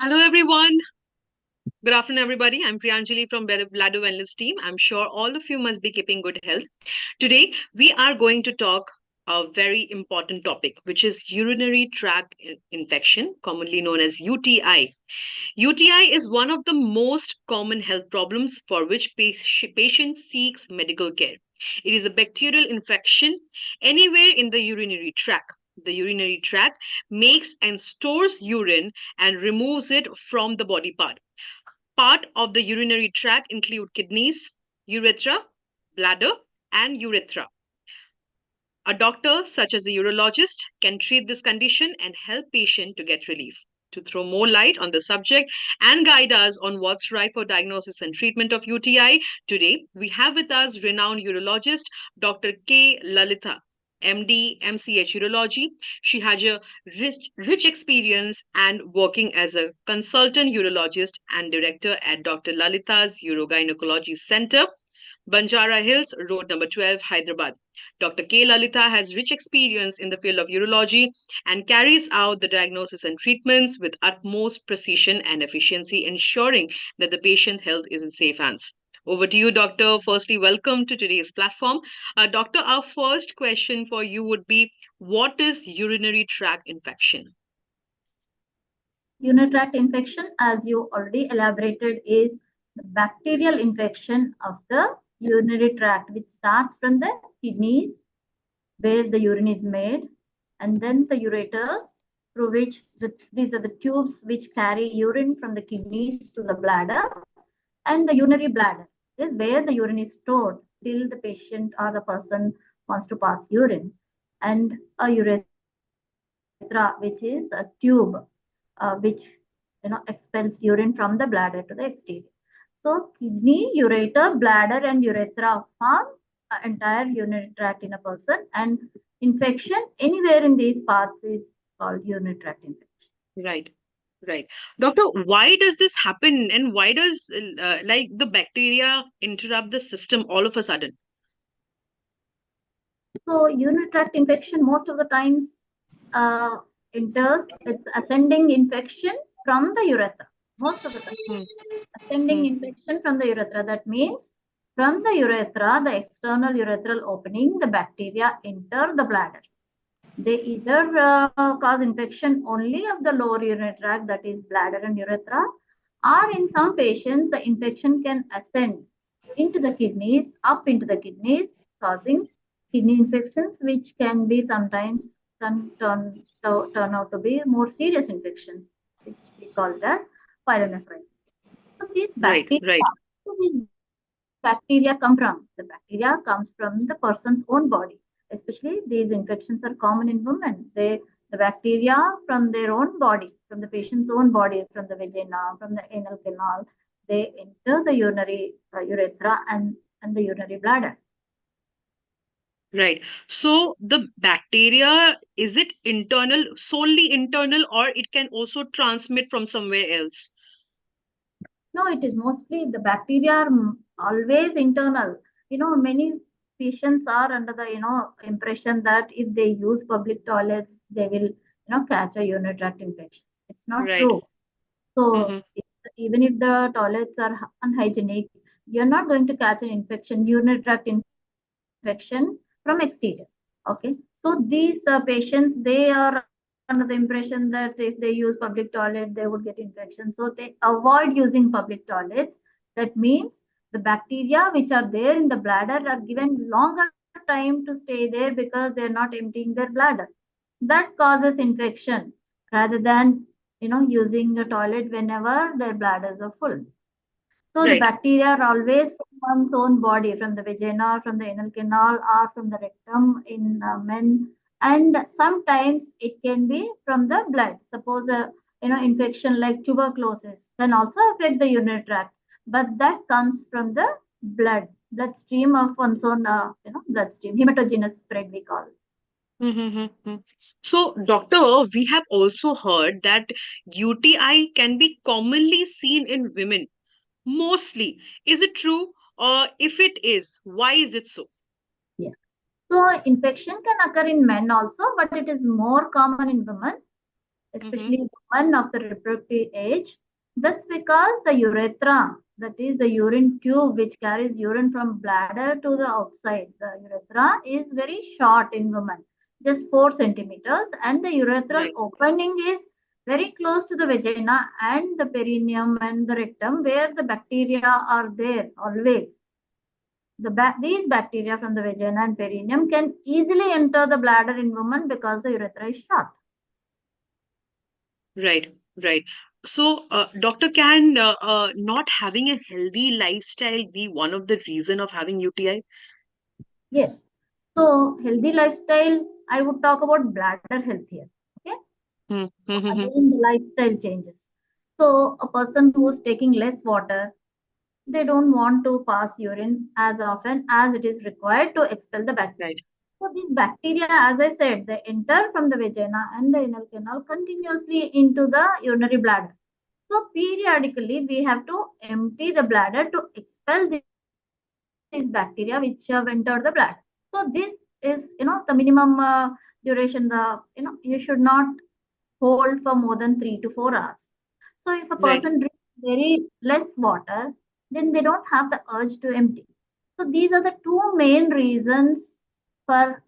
Hello, everyone. Good afternoon, everybody. I'm Priyanjali from Bladder Wellness team. I'm sure all of you must be keeping good health. Today, we are going to talk a very important topic, which is urinary tract infection, commonly known as UTI. UTI is one of the most common health problems for which patient seeks medical care. It is a bacterial infection anywhere in the urinary tract. The urinary tract makes and stores urine and removes it from the body part. Part of the urinary tract include kidneys, urethra, bladder, and urethra. A doctor, such as a urologist, can treat this condition and help patient to get relief. To throw more light on the subject and guide us on what's right for diagnosis and treatment of UTI, today we have with us renowned urologist Dr. K Lalitha, MD, MCH Urology. She has a rich experience and working as a consultant urologist and director at Dr. Lalitha's Urogynecology Center, Banjara Hills, Road number 12, Hyderabad. Dr. K. Lalitha has rich experience in the field of urology and carries out the diagnosis and treatments with utmost precision and efficiency, ensuring that the patient health is in safe hands. Over to you, Doctor. Firstly, welcome to today's platform. Doctor, our first question for you would be, what is urinary tract infection? Urinary tract infection, as you already elaborated, is the bacterial infection of the urinary tract, which starts from the kidneys, where the urine is made, and then the ureters, through which these are the tubes which carry urine from the kidneys to the bladder, and the urinary bladder is where the urine is stored till the patient or the person wants to pass urine, and a urethra, which is a tube which expels urine from the bladder to the exterior. So kidney, ureter, bladder, and urethra form entire urinary tract in a person, and infection anywhere in these parts is called urinary tract infection. Right. Right. Doctor, why does this happen and why does like the bacteria interrupt the system all of a sudden? So urinary tract infection most of the times uh, enters, it's ascending infection from the urethra. Most of the time, ascending infection from the urethra. That means from the urethra, the external urethral opening, the bacteria enter the bladder. They either cause infection only of the lower urinary tract, that is bladder and urethra, or in some patients, the infection can ascend into the kidneys, up into the kidneys, causing kidney infections, which can be sometimes turn out to be more serious infections, which we call it as pyelonephritis. So these bacteria, so these bacteria come from? The bacteria comes from the person's own body. Especially these infections are common in women. The bacteria from their own body, from the patient's own body, from the vagina, from the anal canal, they enter the urinary urethra and the urinary bladder. Right. So the bacteria, is it internal, solely internal, or it can also transmit from somewhere else? No, it is mostly the bacteria are always internal. Many patients are under the impression that if they use public toilets, they will catch a urinary tract infection. It's not Right. true. So even if the toilets are unhygienic, you're not going to catch an infection, urinary tract infection from exterior. Okay. So these patients, they are under the impression that if they use public toilet, they would get infection. So they avoid using public toilets. That means the bacteria which are there in the bladder are given longer time to stay there because they're not emptying their bladder. That causes infection rather than using a toilet whenever their bladders are full. So the Right. bacteria are always from one's own body, from the vagina, from the anal canal, or from the rectum in men. And sometimes it can be from the blood. Suppose a infection like tuberculosis can also affect the urinary tract, but that comes from the bloodstream of one's own bloodstream, hematogenous spread we call. Mm-hmm. So, doctor, we have also heard that UTI can be commonly seen in women, mostly. Is it true? Or if it is, why is it so? Yeah. So infection can occur in men also, but it is more common in women. especially women of the reproductive age. That's because the urethra, that is the urine tube which carries urine from bladder to the outside, the urethra is very short in women, just 4 centimeters, and the urethral Right. opening is very close to the vagina and the perineum and the rectum, where the bacteria are there always. These bacteria from the vagina and perineum can easily enter the bladder in women because the urethra is short. Right, right. So, doctor, can not having a healthy lifestyle be one of the reason of having UTI? Yes. So healthy lifestyle, I would talk about bladder health here. Okay. Hmm. So Hmm. Hmm. again, the lifestyle changes. So a person who is taking less water, they don't want to pass urine as often as it is required to expel the bacteria. Right. So these bacteria, as I said, they enter from the vagina and the anal canal continuously into the urinary bladder. So periodically, we have to empty the bladder to expel these bacteria which have entered the bladder. So this is, the minimum duration. You should not hold for more than 3 to 4 hours. So if a Right. person drinks very less water, then they don't have the urge to empty. So these are the two main reasons for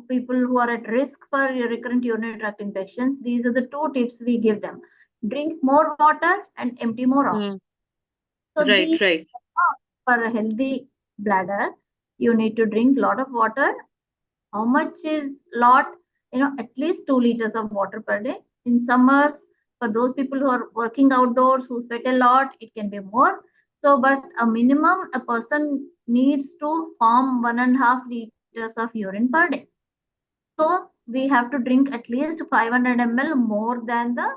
people who are at risk for recurrent urinary tract infections. These are the two tips we give them: drink more water and empty more often. Hmm. So Right. these, Right. for a healthy bladder, you need to drink a lot of water. How much is lot? At least 2 liters of water per day. In summers, for those people who are working outdoors, who sweat a lot, it can be more. So, but a minimum, a person needs to form 1.5 liters of urine per day. So we have to drink at least 500 ml more than the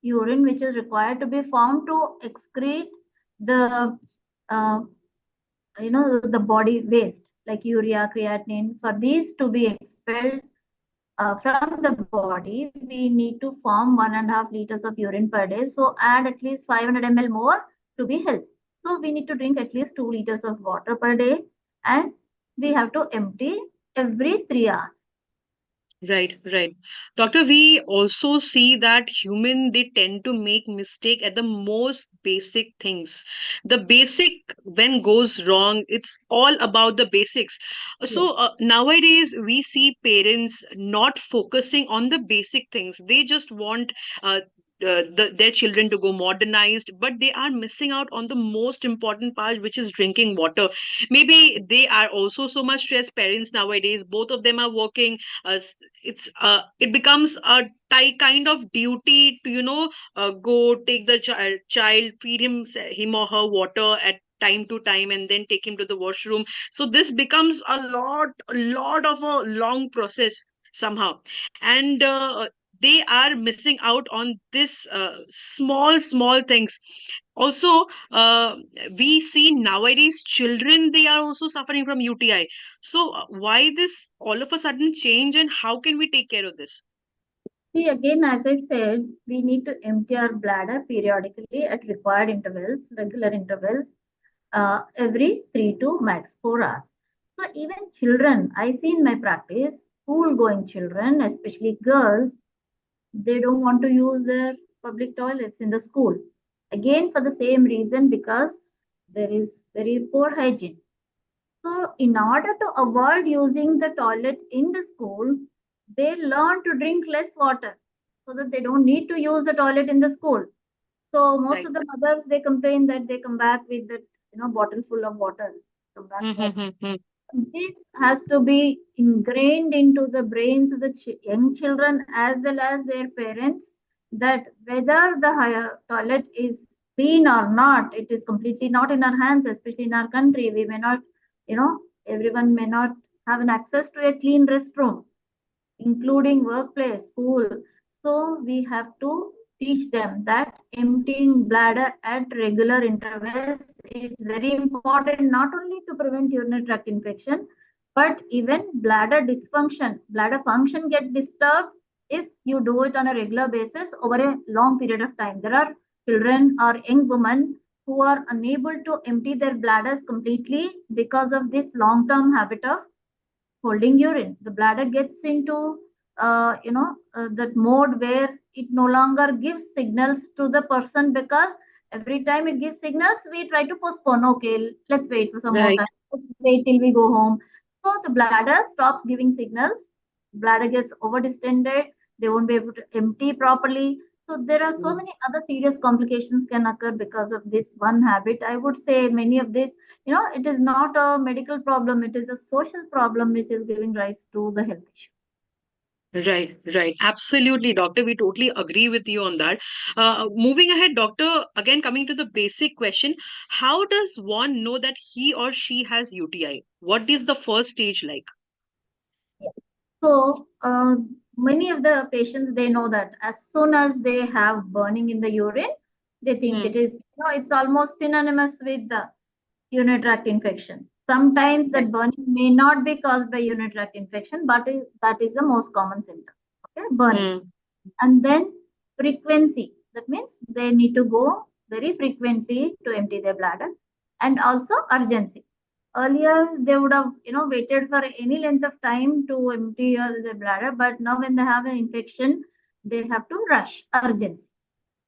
urine which is required to be formed to excrete the uh, the body waste like urea, creatinine. For these to be expelled from the body, we need to form 1.5 liters of urine per day. So add at least 500 ml more to be healthy. So we need to drink at least 2 liters of water per day, and we have to empty every 3 hours. Right, right. Doctor, we also see that human they tend to make mistake at the most basic things. The basic when goes wrong, it's all about the basics. Yes. So nowadays we see parents not focusing on the basic things. They just want their children to go modernized, but they are missing out on the most important part, which is drinking water. Maybe they are also so much stressed. Parents nowadays, both of them are working. It becomes a kind of duty to go take the child, feed him or her water at time to time, and then take him to the washroom. So this becomes a lot of a long process somehow, and they are missing out on this small things. Also, we see nowadays children, they are also suffering from UTI. So, why this all of a sudden change, and how can we take care of this? See, again, as I said, we need to empty our bladder periodically at required intervals, regular intervals, every 3 to max 4 hours. So even children, I see in my practice, school going children, especially girls, they don't want to use their public toilets in the school. Again, for the same reason, because there is very poor hygiene. So, in order to avoid using the toilet in the school, they learn to drink less water so that they don't need to use the toilet in the school. So, most Right. of the mothers they complain that they come back with that bottle full of water. Come back home. Mm-hmm. This has to be ingrained into the brains of the young children as well as their parents, that whether the higher toilet is clean or not, it is completely not in our hands, especially in our country. We may not, everyone may not have an access to a clean restroom, including workplace, school. So we have to teach them that emptying bladder at regular intervals is very important, not only to prevent urinary tract infection, but even bladder dysfunction. Bladder function get disturbed if you do it on a regular basis over a long period of time. There are children or young women who are unable to empty their bladders completely because of this long-term habit of holding urine. The bladder gets into that mode where it no longer gives signals to the person, because every time it gives signals, we try to postpone. Okay, let's wait for some more Right. time. Let's wait till we go home. So the bladder stops giving signals. Bladder gets over distended. They won't be able to empty properly. So there are so Mm. many other serious complications can occur because of this one habit. I would say many of this, it is not a medical problem. It is a social problem which is giving rise to the health issue. Right, right. Absolutely, doctor. We totally agree with you on that. Moving ahead, doctor, again coming to the basic question, how does one know that he or she has UTI? What is the first stage like? So many of the patients, they know that as soon as they have burning in the urine, they think Hmm. it is, it's almost synonymous with the urinary tract infection. Sometimes Right. that burning may not be caused by urinary tract infection, but that is the most common symptom. Okay, burning. Hmm. And then frequency. That means they need to go very frequently to empty their bladder, and also urgency. Earlier, they would have waited for any length of time to empty their bladder, but now when they have an infection, they have to rush, urgency,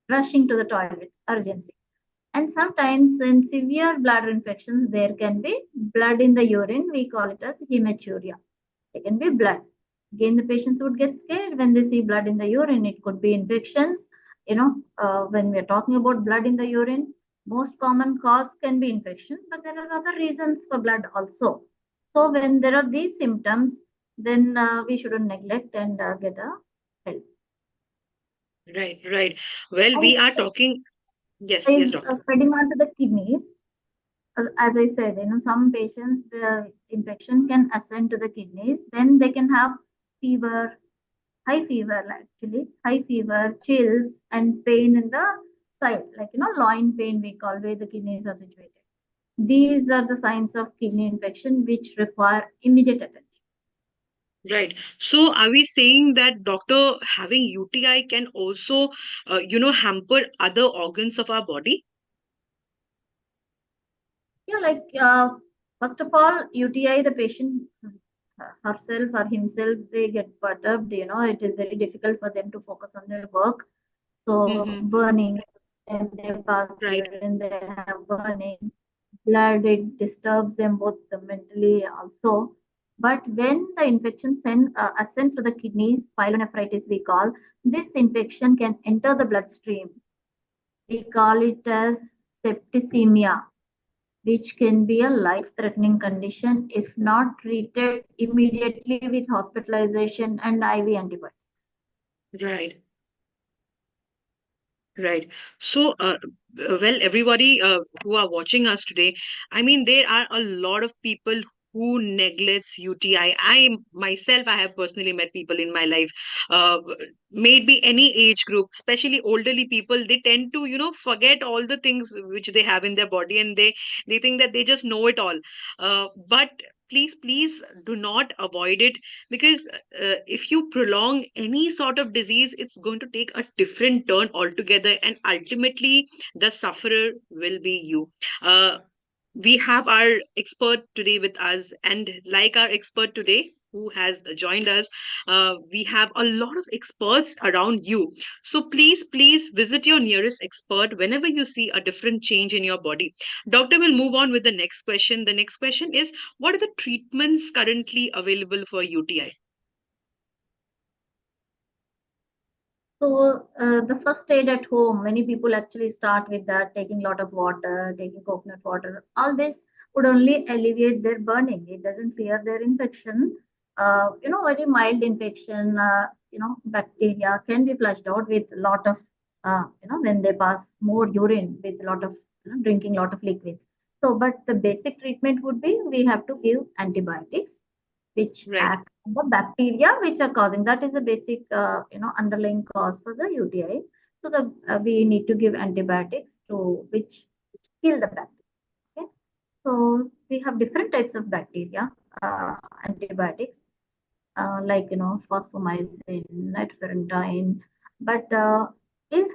rushing to the toilet, urgency. And sometimes in severe bladder infections, there can be blood in the urine. We call it as hematuria. It can be blood. Again, the patients would get scared when they see blood in the urine. It could be infections. When we're talking about blood in the urine, most common cause can be infection, but there are other reasons for blood also. So when there are these symptoms, then we shouldn't neglect and get a help. Right, right. Well, And we are talking. Yes, yes, is doctor. spreading onto the kidneys. As I said, some patients, the infection can ascend to the kidneys. Then they can have fever, high fever, actually, high fever, chills, and pain in the side, like, loin pain, we call, where the kidneys are situated. These are the signs of kidney infection which require immediate attention. Right. So, are we saying that doctor having UTI can also, hamper other organs of our body? Yeah, like, first of all, UTI, the patient herself or himself, they get perturbed. It is very difficult for them to focus on their work. So Mm-hmm. burning, and they pass Right. urine, they have burning, blood, it disturbs them both mentally also. But when the infection ascends to the kidneys, pyelonephritis we call, this infection can enter the bloodstream. We call it as septicemia, which can be a life-threatening condition if not treated immediately with hospitalization and IV antibiotics. Right. Right. So, well, everybody who are watching us today, I mean, there are a lot of people who neglects UTI. I myself, I have personally met people in my life, uh, maybe any age group, especially elderly people. They tend to, forget all the things which they have in their body, and they think that they just know it all. But please, please do not avoid it, because if you prolong any sort of disease, it's going to take a different turn altogether, and ultimately the sufferer will be you. We have our expert today with us, and like our expert today who has joined us, we have a lot of experts around you. So please, please visit your nearest expert whenever you see a different change in your body. Doctor will move on with the next question. The next question is, what are the treatments currently available for UTI? So the first aid at home, many people actually start with that, taking a lot of water, taking coconut water. All this would only alleviate their burning. It doesn't clear their infection. Very mild infection, bacteria can be flushed out with a lot of, when they pass more urine with a lot of, drinking a lot of liquids. So, but the basic treatment would be we have to give antibiotics which Right. act on the bacteria which are causing. That is the basic, underlying cause for the UTI. So we need to give antibiotics to which kill the bacteria. Okay? So we have different types of bacteria antibiotics, like, fosfomycin, nitrofurantoin. But if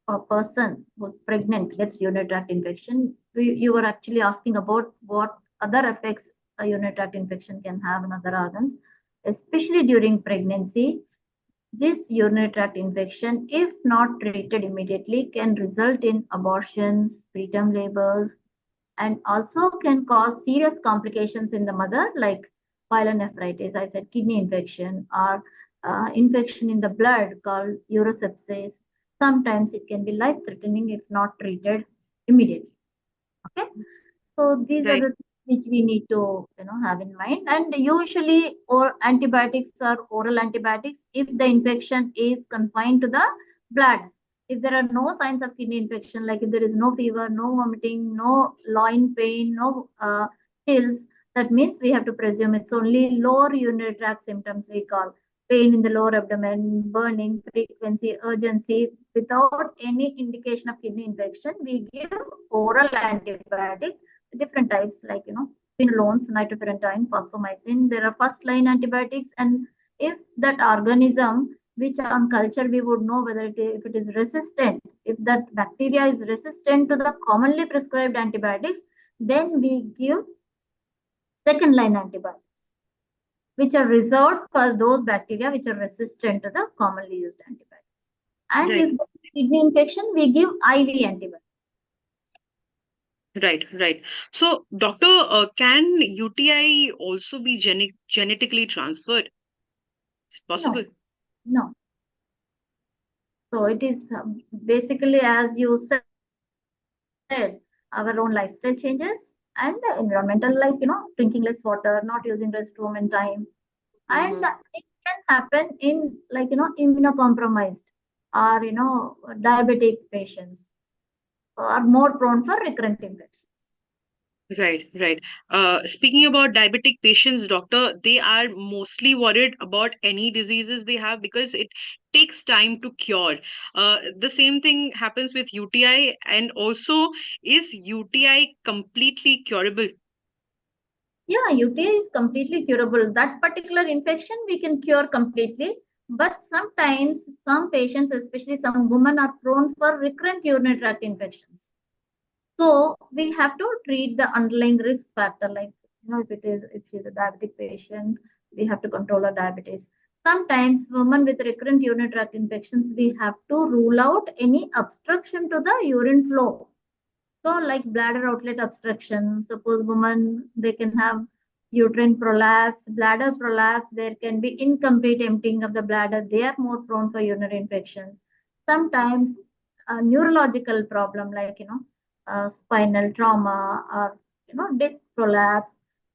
a person who's pregnant gets urinary tract infection, you were actually asking about what other effects a urinary tract infection can have in other organs, especially during pregnancy. This urinary tract infection, if not treated immediately, can result in abortions, preterm labors, and also can cause serious complications in the mother, like pyelonephritis, I said kidney infection, or infection in the blood called urosepsis. Sometimes it can be life threatening if not treated immediately. Okay. So these are Right. the things which we need to have in mind. And usually, or antibiotics are oral antibiotics if the infection is confined to the bladder. If there are no signs of kidney infection, like if there is no fever, no vomiting, no loin pain, no chills, that means we have to presume it's only lower urinary tract symptoms we call pain in the lower abdomen, burning, frequency, urgency. Without any indication of kidney infection, we give oral antibiotics, different types like quinolones, nitrofurantoin, fosfomycin. There are first line antibiotics, and if that organism, which on culture we would know whether if it is resistant, if that bacteria is resistant to the commonly prescribed antibiotics, then we give second line antibiotics, which are reserved for those bacteria which are resistant to the commonly used antibiotics. And if Right. there is kidney infection, we give IV antibiotics. Right. Right. So, doctor, can UTI also be genetically transferred? Is it possible? No, no. So it is basically, as you said, our own lifestyle changes and the environmental, like drinking less water, not using restroom in time, and Mm-hmm. it can happen in immunocompromised or diabetic patients are more prone for recurrent infections. Right, right. Speaking about diabetic patients, doctor, they are mostly worried about any diseases they have because it takes time to cure. The same thing happens with UTI, and also, is UTI completely curable? Yeah, UTI is completely curable. That particular infection we can cure completely. But sometimes some patients, especially some women, are prone for recurrent urinary tract infections. So we have to treat the underlying risk factor, like if she's a diabetic patient, we have to control her diabetes. Sometimes women with recurrent urinary tract infections, we have to rule out any obstruction to the urine flow. So, like bladder outlet obstruction, suppose women they can have uterine prolapse, bladder prolapse, there can be incomplete emptying of the bladder. They are more prone for urinary infections. Sometimes a neurological problem like spinal trauma or disc prolapse,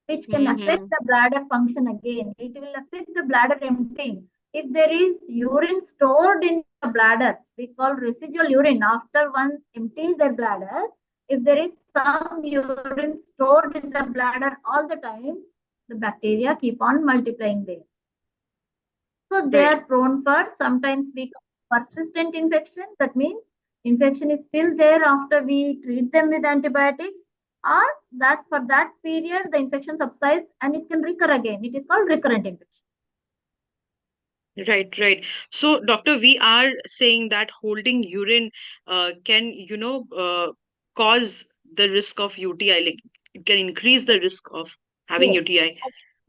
which can affect Mm-hmm. the bladder function again. It will affect the bladder emptying. If there is urine stored in the bladder, we call residual urine after one empties their bladder, if there is some urine stored in the bladder all the time, the bacteria keep on multiplying there. So they Right, are prone for sometimes we call persistent infection. That means infection is still there after we treat them with antibiotics, or that for that period the infection subsides and it can recur again. It is called recurrent infection. right, right. So, doctor, we are saying that holding urine can, cause the risk of UTI, like it can increase the risk of having Yes. UTI.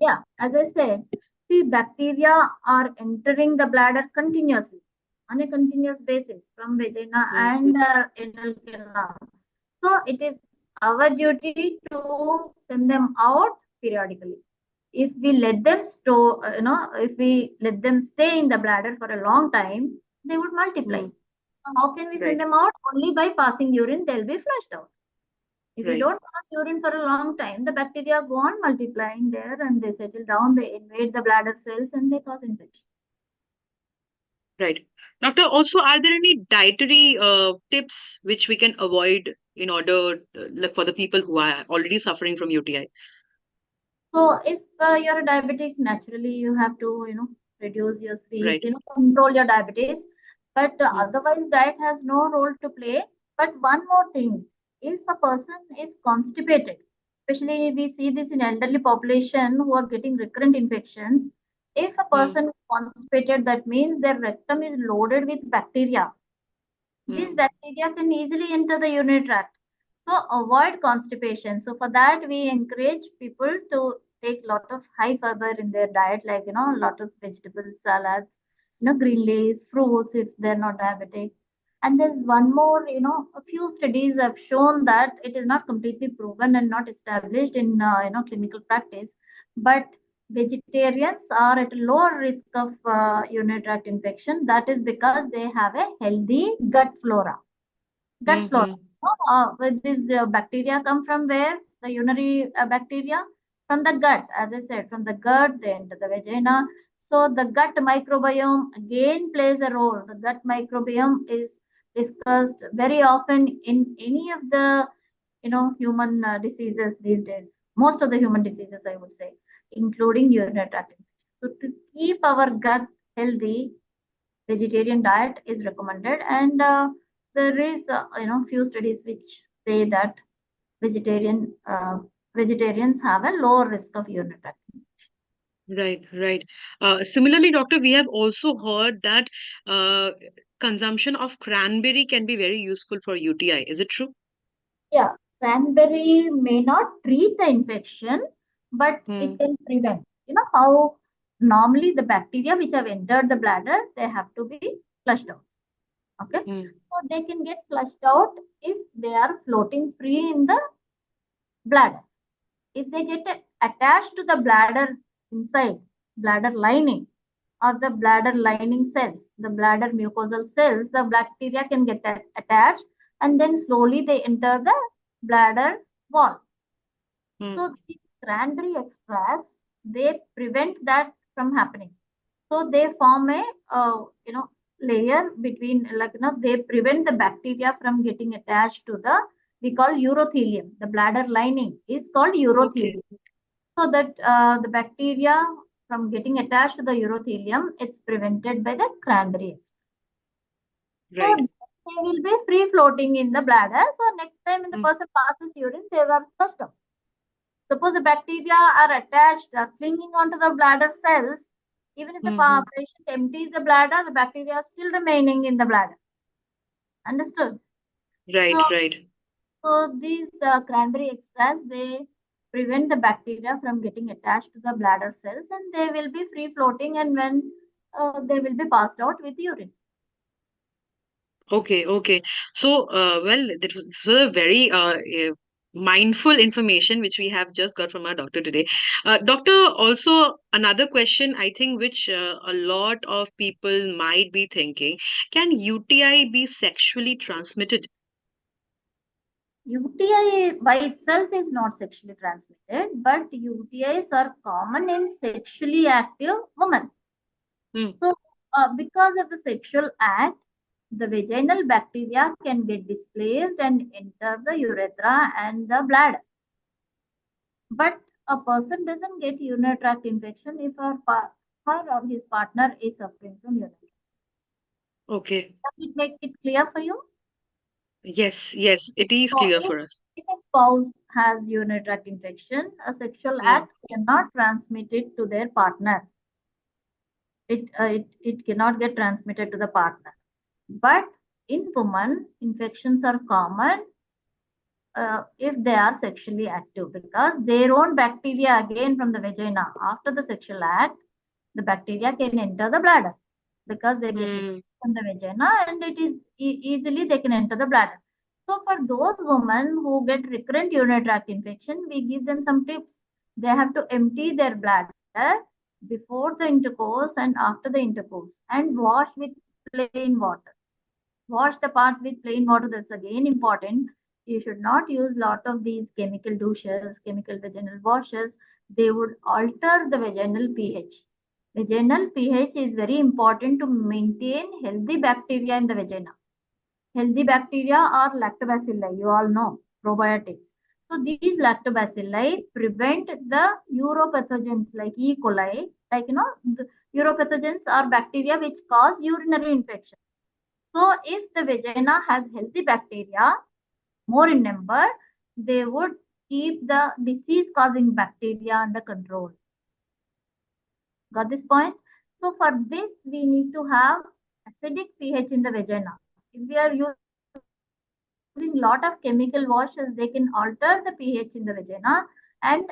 Yeah, as I said, see, bacteria are entering the bladder continuously on a continuous basis from vagina Mm-hmm. and anal canal. So it is our duty to send them out periodically. If we let them store, if we let them stay in the bladder for a long time, they would multiply. Mm-hmm. How can we send Right, them out? Only by passing urine, they'll be flushed out. If we right. don't pass urine for a long time, the bacteria go on multiplying there and they settle down, they invade the bladder cells and they cause infection. Right. Doctor, also, are there any dietary tips which we can avoid in order like for the people who are already suffering from UTI? So if you're a diabetic, naturally you have to, reduce your sweets, Right. control your diabetes. But Mm, otherwise, diet has no role to play. But one more thing, if a person is constipated, especially we see this in elderly population who are getting recurrent infections. If a mm, person is constipated, that means their rectum is loaded with bacteria. These mm. bacteria can easily enter the urinary tract. So avoid constipation. So for that, we encourage people to take a lot of high fiber in their diet, like a lot of vegetables, salads. green leaves, fruits if they're not diabetic. And there's one more, a few studies have shown that it is not completely proven and not established in, clinical practice, but vegetarians are at a lower risk of urinary tract infection. That is because they have a healthy gut flora. Gut flora. Mm-hmm. With this bacteria come from where? The urinary bacteria from the gut, as I said, from the gut, they enter the vagina. So the gut microbiome again plays a role. The gut microbiome is discussed very often in any of the human diseases these days. Most of the human diseases, I would say, including urinary tract infection. So to keep our gut healthy, vegetarian diet is recommended, and there is few studies which say that vegetarian vegetarians have a lower risk of urinary tract. Right, right. Similarly, doctor, we have also heard that uh, consumption of cranberry can be very useful for UTI. Is it true? Yeah, cranberry may not treat the infection, but it Hmm. can prevent. You know how normally the bacteria which have entered the bladder, they have to be flushed out. Okay, Hmm. so they can get flushed out if they are floating free in the bladder. If they get attached to the bladder inside, bladder lining, or the bladder lining cells, the bladder mucosal cells, the bacteria can get attached, and then slowly they enter the bladder wall. Hmm. So these cranberry extracts, they prevent that from happening. So they form a layer between, they prevent the bacteria from getting attached to the, we call urothelium. The bladder lining is called Okay. urothelium. So that the bacteria from getting attached to the urothelium, it's prevented by the cranberry extract. So Right. they will be free floating in the bladder. So next time when the Hmm. person passes urine, they are flushed out. Suppose the bacteria are attached, are clinging onto the bladder cells. Even if the Hmm. patient empties the bladder, the bacteria are still remaining in the bladder. Understood? Right, So, right. so these cranberry extracts, they prevent the bacteria from getting attached to the bladder cells, and they will be free floating, and when they will be passed out with urine. Okay, okay. So, well, this was a very mindful information which we have just got from our doctor today. Doctor, also another question I think which a lot of people might be thinking, can UTI be sexually transmitted? UTI by itself is not sexually transmitted, but UTIs are common in sexually active women. Hmm. So, because of the sexual act, the vaginal bacteria can get displaced and enter the urethra and the bladder. But a person doesn't get urinary tract infection if her or his partner is suffering from urinary. Okay. Does it make it clear for you? Yes, yes, it is So, clear if, for us. if a spouse has urinary tract infection, a sexual Hmm. act cannot transmit it to their partner. It cannot get transmitted to the partner. But in women, infections are common if they are sexually active, because their own bacteria again from the vagina after the sexual act, the bacteria can enter the bladder because they get Hmm. displaced from the vagina, and it is easily they can enter the bladder. So for those women who get recurrent urinary tract infection, we give them some tips. They have to empty their bladder before the intercourse and after the intercourse, and wash with plain water. Wash the parts with plain water. That's again important. You should not use lot of these chemical douches, chemical vaginal washes. They would alter the vaginal pH. Vaginal pH is very important to maintain healthy bacteria in the vagina. Healthy bacteria are lactobacilli, you all know, probiotics. So these lactobacilli prevent the uropathogens like E. coli. Like, the uropathogens are bacteria which cause urinary infection. So if the vagina has healthy bacteria, more in number, they would keep the disease causing bacteria under control. Got this point? So for this, we need to have acidic pH in the vagina. If we are using lot of chemical washes, they can alter the pH in the vagina and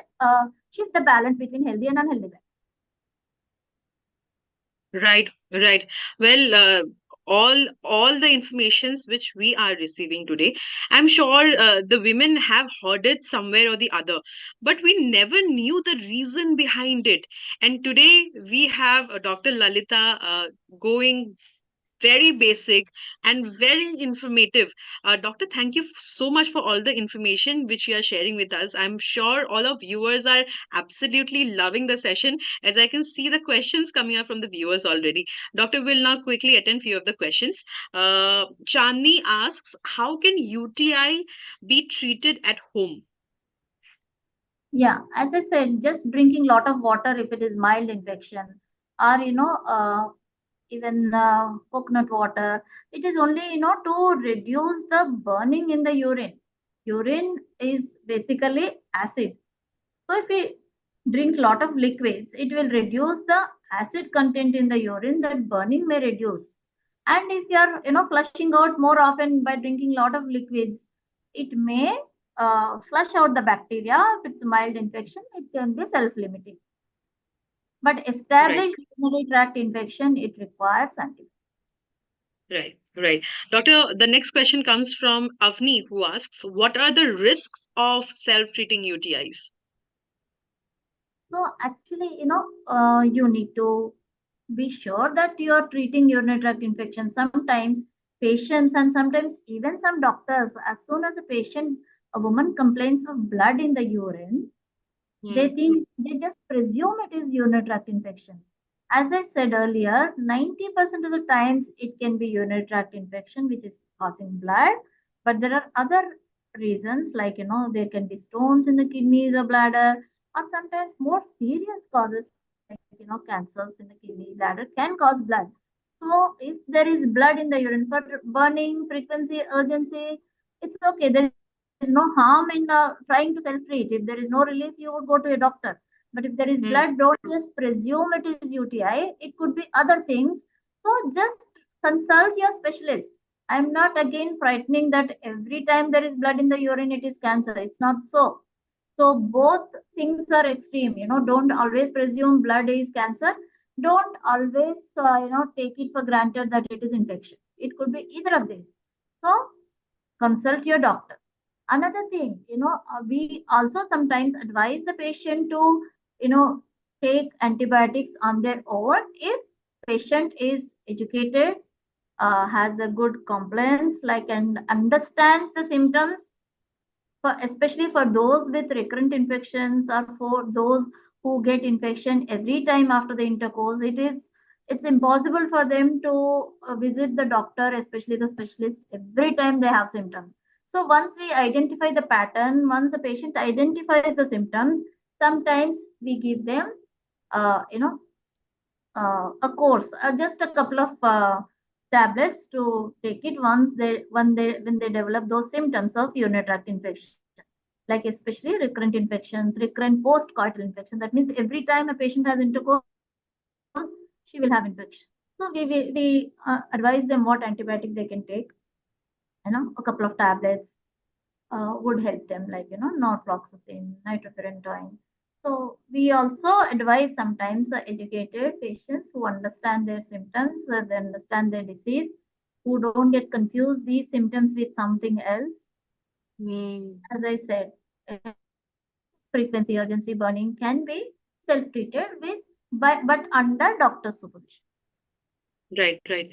shift the balance between healthy and unhealthy bacteria. Right, right. Well, all the informations which we are receiving today, I'm sure the women have heard it somewhere or the other, but we never knew the reason behind it. And today we have Dr. Lalita going very basic and very informative. Doctor, thank you so much for all the information which you are sharing with us. I'm sure all of viewers are absolutely loving the session, as I can see the questions coming up from the viewers already. Doctor will now quickly attend few of the questions. Chandni asks, how can UTI be treated at home? Yeah, as I said, just drinking lot of water if it is mild infection, or even coconut water. It is only to reduce the burning in the urine. Urine is basically acid. So if we drink lot of liquids, it will reduce the acid content in the urine. That burning may reduce. And if you are flushing out more often by drinking lot of liquids, it may flush out the bacteria. If it's mild infection, it can be self-limiting. But Right. established urinary tract infection, it requires antibiotics. Right, right. Doctor, the next question comes from Avni, who asks, what are the risks of self-treating UTIs? So actually, you need to be sure that you are treating urinary tract infection. Sometimes patients and sometimes even some doctors, as soon as a woman complains of blood in the urine, they Hmm. think they just presume it is urinary tract infection. As I said earlier, 90% of the times it can be urinary tract infection, which is causing blood. But there are other reasons, like there can be stones in the kidneys or bladder, or sometimes more serious causes like cancers in the kidney, bladder can cause blood. So if there is blood in the urine for burning, frequency, urgency, it's okay. There is no harm in trying to self-treat. If there is no relief, you would go to a doctor. But if there is blood, Hmm. don't just presume it is UTI. It could be other things. So just consult your specialist. I'm not again frightening that every time there is blood in the urine, it is cancer. It's not so. So both things are extreme. Don't always presume blood is cancer. Don't always, take it for granted that it is infection. It could be either of these. So consult your doctor. Another thing, we also sometimes advise the patient to, take antibiotics on their own if patient is educated, has a good compliance, like and understands the symptoms, for especially for those with recurrent infections or for those who get infection every time after the intercourse. It's impossible for them to visit the doctor, especially the specialist, every time they have symptoms. So once we identify the pattern, once the patient identifies the symptoms, sometimes we give them a course, just a couple of tablets to take it once they develop those symptoms of urinary tract infection, like especially recurrent infections, recurrent post-coital infection. That means every time a patient has intercourse, she will have infection. So we advise them what antibiotic they can take. A couple of tablets would help them, like norfloxacin, nitrofurantoin. So we also advise sometimes the educated patients who understand their symptoms, where they understand their disease, who don't get confused these symptoms with something else. Hmm. As I said, frequency, urgency, burning can be self-treated with, but under doctor's supervision. Right, right.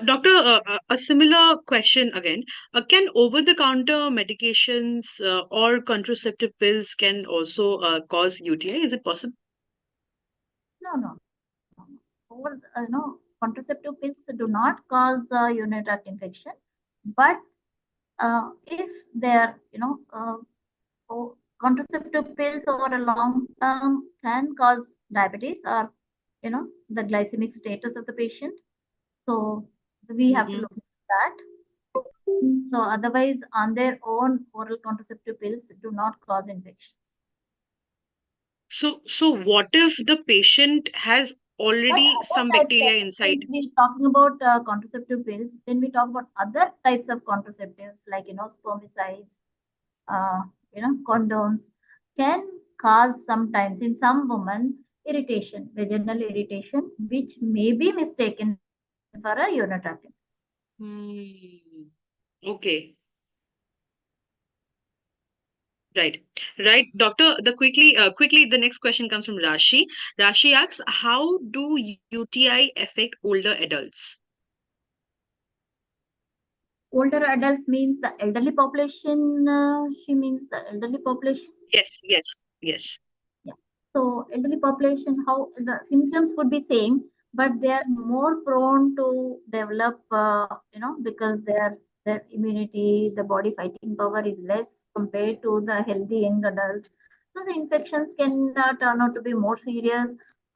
Doctor, a similar question again. Can over-the-counter medications or contraceptive pills can also cause UTI? Is it possible? No. Over, contraceptive pills do not cause urinary tract infection, but if they're, contraceptive pills over a long term can cause diabetes or, the glycemic status of the patient. So we have to Hmm. look at that. So otherwise, on their own, oral contraceptive pills do not cause infection. So what if the patient has But already other some types of, bacteria inside? since we're talking about contraceptive pills, then we talk about other types of contraceptives like spermicides, condoms can cause sometimes in some women. irritation, vaginal irritation, which may be mistaken for a urinary tract infection. Okay. Right. Right. Doctor, quickly, the next question comes from Rashi. Rashi asks, how do UTI affect older adults? Older adults means the elderly population. She means the elderly population. Yes, yes, yes. Yeah. So elderly population, how the symptoms would be same, but they are more prone to develop, because their immunity, the body fighting power is less compared to the healthy young adults. So the infections can turn out to be more serious.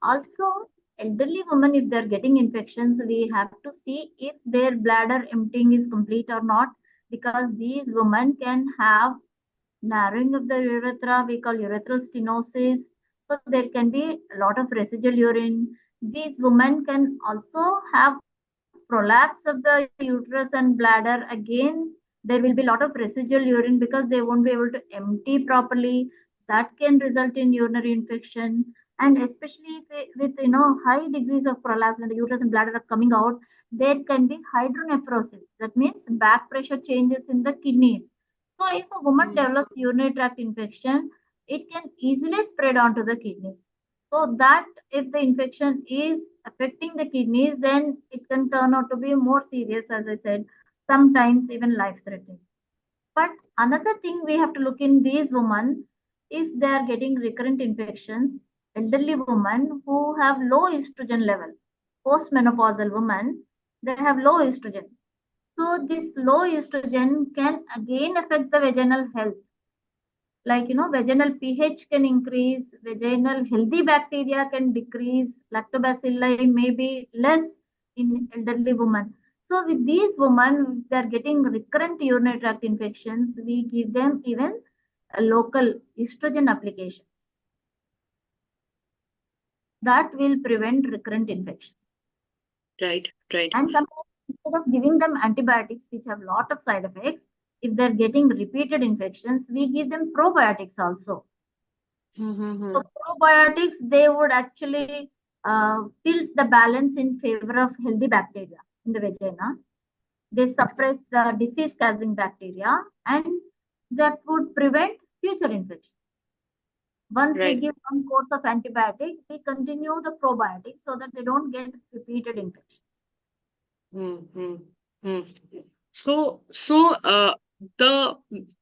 Also, elderly women, if they're getting infections, we have to see if their bladder emptying is complete or not, because these women can have narrowing of the urethra, we call urethral stenosis. So there can be a lot of residual urine. These women can also have prolapse of the uterus and bladder. Again, there will be a lot of residual urine because they won't be able to empty properly. That can result in urinary infection. And especially with high degrees of prolapse when the uterus and bladder are coming out, there can be hydronephrosis. That means back pressure changes in the kidneys. So if a woman Mm, develops urinary tract infection, it can easily spread onto the kidneys. So that if the infection is affecting the kidneys, then it can turn out to be more serious, as I said, sometimes even life-threatening. But another thing we have to look in these women, if they are getting recurrent infections, elderly women who have low estrogen level, postmenopausal women, they have low estrogen. So this low estrogen can again affect the vaginal health. Like, vaginal pH can increase, vaginal healthy bacteria can decrease, lactobacilli may be less in elderly women. So with these women, they are getting recurrent urinary tract infections. We give them even a local estrogen application that will prevent recurrent infection. right, right. And sometimes instead of giving them antibiotics, which have lot of side effects, if they're getting repeated infections, we give them probiotics also. Mm-hmm. So probiotics, they would actually tilt the balance in favor of healthy bacteria in the vagina. They suppress the disease-causing bacteria, and that would prevent future infection. Once we Right. give one course of antibiotic, we continue the probiotics so that they don't get repeated infections. Mm-hmm. So, the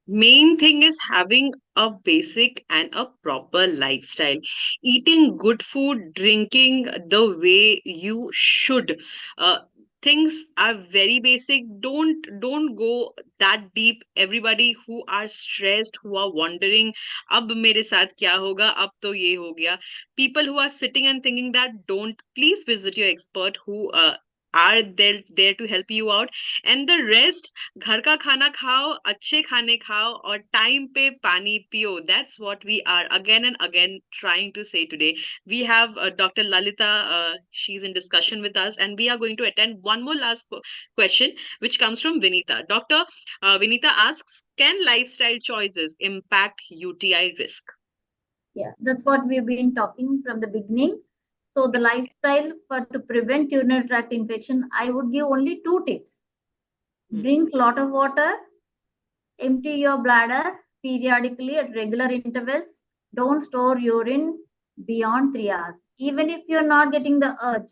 main thing is having a basic and a proper lifestyle, eating good food, drinking the way you should. Uh, Things are very basic. Don't go that deep. Everybody who are stressed, who are wondering, अब मेरे साथ क्या होगा? अब तो ये हो गया. People who are sitting and thinking that, don't, please visit your expert who are there to help you out. And the rest, घर का खाना खाओ, अच्छे खाने खाओ, और time पे पानी पियो. That's what we are again and again trying to say today. We have Dr. Lalita. She's in discussion with us, and we are going to attend one more last question, which comes from Vinita. Dr. Vinita asks, can lifestyle choices impact UTI risk? Yeah, that's what we've been talking from the beginning. So the lifestyle for to prevent urinary tract infection, I would give only two tips. Hmm. Drink lot of water, empty your bladder periodically at regular intervals. Don't store urine beyond 3 hours. Even if you're not getting the urge,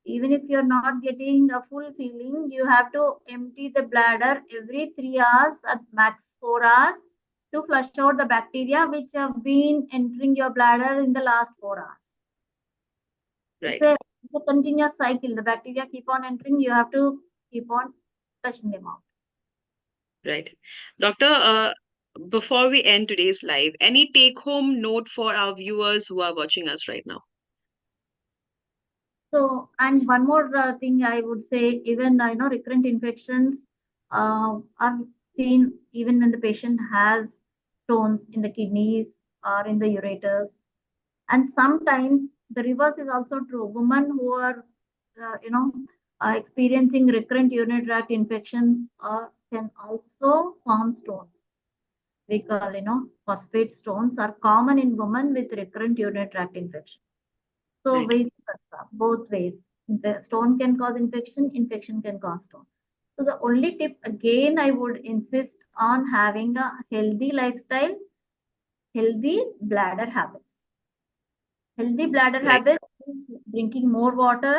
even if you're not getting a full feeling, you have to empty the bladder every 3 hours at max 4 hours to flush out the bacteria which have been entering your bladder in the last 4 hours. It's Right. a, it's a continuous cycle. The bacteria keep on entering, you have to keep on flushing them out. Right. Doctor, before we end today's live, any take home note for our viewers who are watching us right now? So, and one more thing I would say, even recurrent infections are seen even when the patient has stones in the kidneys or in the ureters. And sometimes the reverse is also true. Women who are, experiencing recurrent urinary tract infections can also form stones. We call, phosphate stones are common in women with recurrent urinary tract infection. So Right. vice versa, both ways. The stone can cause infection, infection can cause stone. So the only tip again I would insist on having a healthy lifestyle, healthy bladder habits. Healthy bladder Right. habits is drinking more water,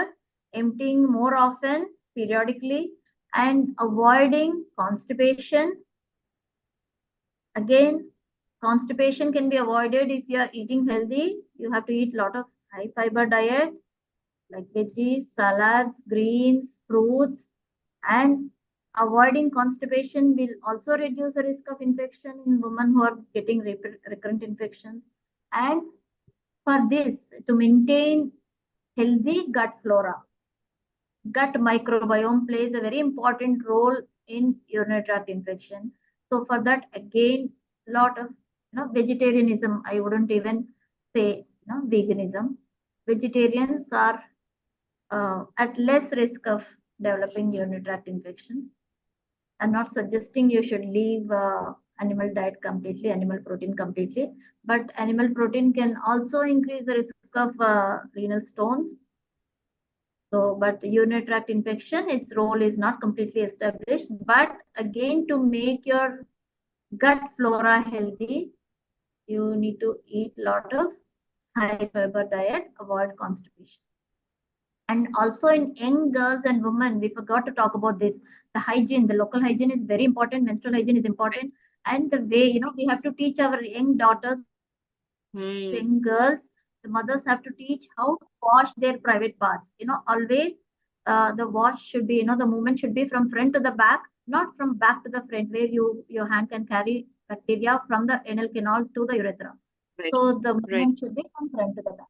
emptying more often, periodically, and avoiding constipation. Again, constipation can be avoided if you are eating healthy. You have to eat a lot of high fiber diet like veggies, salads, greens, fruits, and avoiding constipation will also reduce the risk of infection in women who are getting recurrent infections. And for this, to maintain healthy gut flora, gut microbiome plays a very important role in urinary tract infection. So for that, again, lot of vegetarianism. I wouldn't even say veganism. Vegetarians are at less risk of developing urinary tract infections. I'm not suggesting you should leave animal diet completely, animal protein completely, but animal protein can also increase the risk of renal stones. So, but urinary tract infection, its role is not completely established. But again, to make your gut flora healthy, you need to eat a lot of high fiber diet, avoid constipation. And also in young girls and women, we forgot to talk about this. The hygiene, the local hygiene is very important. Menstrual hygiene is important. And the way, we have to teach our young daughters, young girls, the mothers have to teach how to wash their private parts. Always the wash should be, the movement should be from front to the back, not from back to the front, where your hand can carry bacteria from the anal canal to the urethra. Right. So the Right. movement should be from front to the back.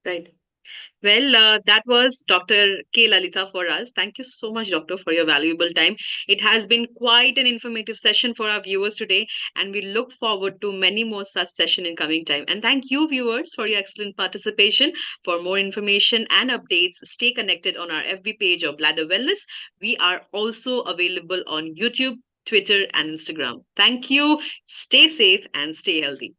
Right. Well, that was Dr. K. Lalitha for us. Thank you so much, Doctor, for your valuable time. It has been quite an informative session for our viewers today, and we look forward to many more such sessions in coming time. And thank you, viewers, for your excellent participation. For more information and updates, stay connected on our FB page of Bladder Wellness. We are also available on YouTube, Twitter, and Instagram. Thank you. Stay safe and stay healthy.